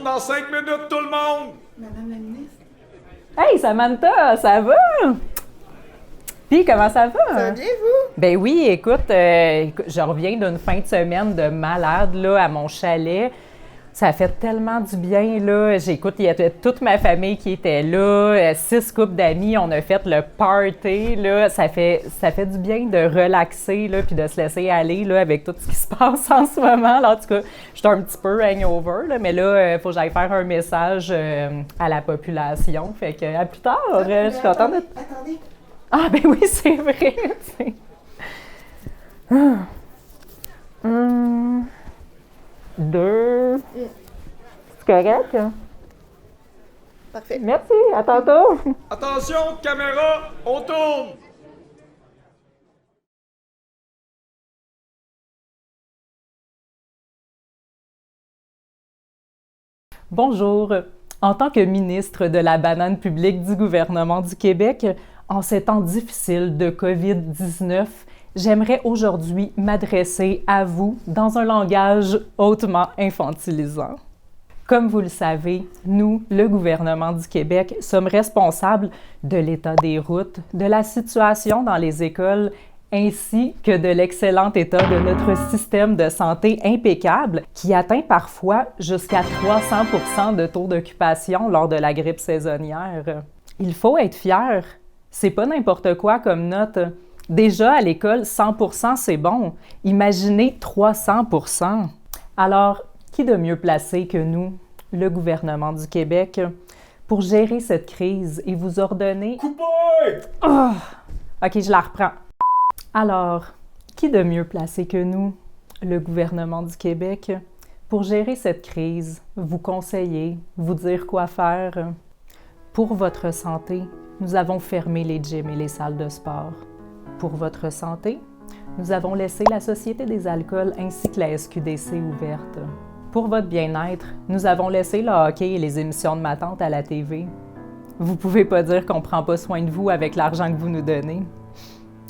dans 5 minutes, tout le monde! Madame la ministre. Hey, Samantha, ça va? Puis, comment ça va? Ça va bien, vous? Ben oui, écoute, je reviens d'une fin de semaine de malade, là, à mon chalet. Ça a fait tellement du bien, là. J'écoute, il y avait toute ma famille qui était là, 6 couples d'amis, on a fait le party, là. Ça fait du bien de relaxer, là, puis de se laisser aller, là, avec tout ce qui se passe en ce moment. Là, en tout cas, je suis un petit peu hangover, là, mais là, il faut que j'aille faire un message à la population. Fait que, à plus tard, je suis contente de... Attendez. Ah, ben oui, c'est vrai, tu sais. Deux. C'est correct? Hein? Parfait. Merci, à tantôt. Attention, caméra, on tourne! Bonjour. En tant que ministre de la banane publique du gouvernement du Québec, en ces temps difficiles de COVID-19, j'aimerais aujourd'hui m'adresser à vous dans un langage hautement infantilisant. Comme vous le savez, nous, le gouvernement du Québec, sommes responsables de l'état des routes, de la situation dans les écoles, ainsi que de l'excellent état de notre système de santé impeccable qui atteint parfois jusqu'à 300 % de taux d'occupation lors de la grippe saisonnière. Il faut être fier. C'est pas n'importe quoi comme note. Déjà, à l'école, 100 % c'est bon. Imaginez 300 %. Alors, qui de mieux placé que nous, le gouvernement du Québec, pour gérer cette crise et vous ordonner... Coupez! Oh! OK, je la reprends. Alors, qui de mieux placé que nous, le gouvernement du Québec, pour gérer cette crise, vous conseiller, vous dire quoi faire? Pour votre santé, nous avons fermé les gyms et les salles de sport. Pour votre santé, nous avons laissé la Société des alcools ainsi que la SQDC ouverte. Pour votre bien-être, nous avons laissé le hockey et les émissions de ma tante à la TV. Vous pouvez pas dire qu'on prend pas soin de vous avec l'argent que vous nous donnez.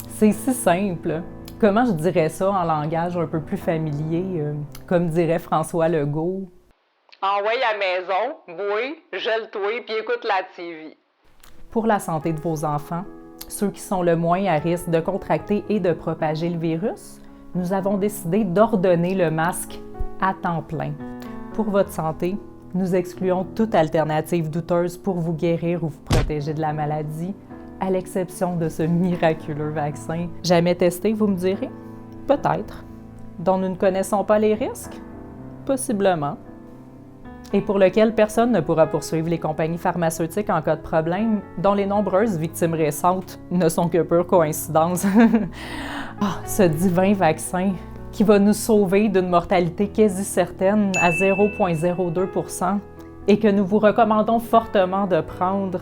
C'est si simple. Comment je dirais ça en langage un peu plus familier, comme dirait François Legault? Envoie à la maison, oui, gèle-toi puis écoute la TV. Pour la santé de vos enfants, ceux qui sont le moins à risque de contracter et de propager le virus, nous avons décidé d'ordonner le masque à temps plein. Pour votre santé, nous excluons toute alternative douteuse pour vous guérir ou vous protéger de la maladie, à l'exception de ce miraculeux vaccin. Jamais testé, vous me direz? Peut-être. Dont nous ne connaissons pas les risques? Possiblement. Et pour lequel personne ne pourra poursuivre les compagnies pharmaceutiques en cas de problème, dont les nombreuses victimes récentes ne sont que pure coïncidence. Ce divin vaccin qui va nous sauver d'une mortalité quasi certaine à 0,02 % et que nous vous recommandons fortement de prendre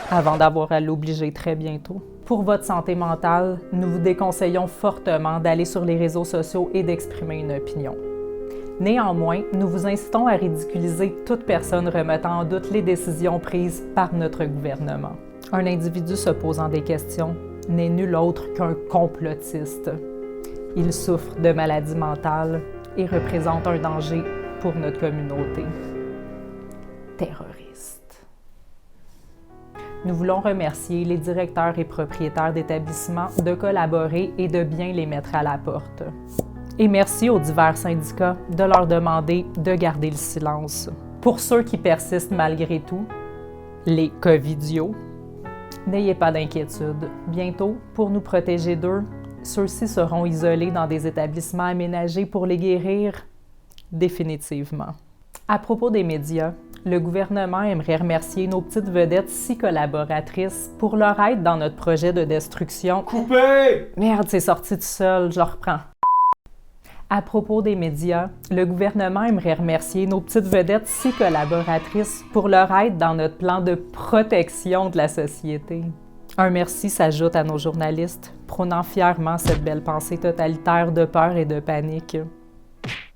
avant d'avoir à l'obliger très bientôt. Pour votre santé mentale, nous vous déconseillons fortement d'aller sur les réseaux sociaux et d'exprimer une opinion. Néanmoins, nous vous incitons à ridiculiser toute personne remettant en doute les décisions prises par notre gouvernement. Un individu se posant des questions n'est nul autre qu'un complotiste. Il souffre de maladies mentales et représente un danger pour notre communauté. Terroriste. Nous voulons remercier les directeurs et propriétaires d'établissements de collaborer et de bien les mettre à la porte. Et merci aux divers syndicats de leur demander de garder le silence. Pour ceux qui persistent malgré tout, les covidios, n'ayez pas d'inquiétude. Bientôt, pour nous protéger d'eux, ceux-ci seront isolés dans des établissements aménagés pour les guérir définitivement. À propos des médias, le gouvernement aimerait remercier nos petites vedettes si collaboratrices pour leur aide dans notre projet de destruction. Coupez! Merde, c'est sorti tout seul, je le reprends. À propos des médias, le gouvernement aimerait remercier nos petites vedettes si collaboratrices pour leur aide dans notre plan de protection de la société. Un merci s'ajoute à nos journalistes, prônant fièrement cette belle pensée totalitaire de peur et de panique.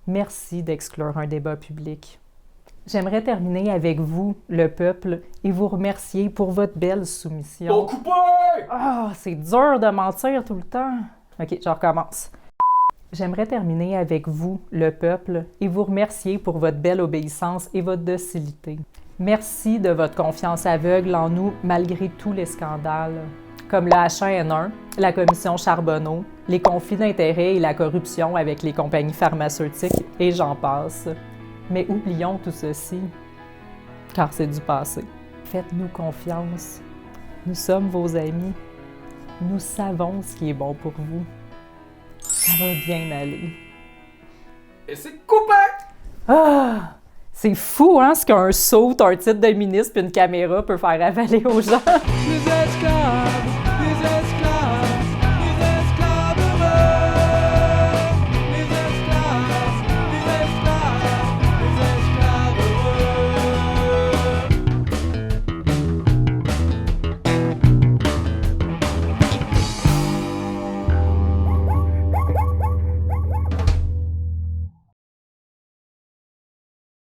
Merci d'exclure un débat public. J'aimerais terminer avec vous, le peuple, et vous remercier pour votre belle soumission. Bon, coupez! Ah, c'est dur de mentir tout le temps. OK, je recommence. J'aimerais terminer avec vous, le peuple, et vous remercier pour votre belle obéissance et votre docilité. Merci de votre confiance aveugle en nous malgré tous les scandales, comme le H1N1, la commission Charbonneau, les conflits d'intérêts et la corruption avec les compagnies pharmaceutiques, et j'en passe. Mais oublions tout ceci, car c'est du passé. Faites-nous confiance. Nous sommes vos amis. Nous savons ce qui est bon pour vous. Ça va bien aller. Et c'est coupé! Ah! C'est fou, hein, ce qu'un saut, un titre de ministre puis une caméra peut faire avaler aux gens.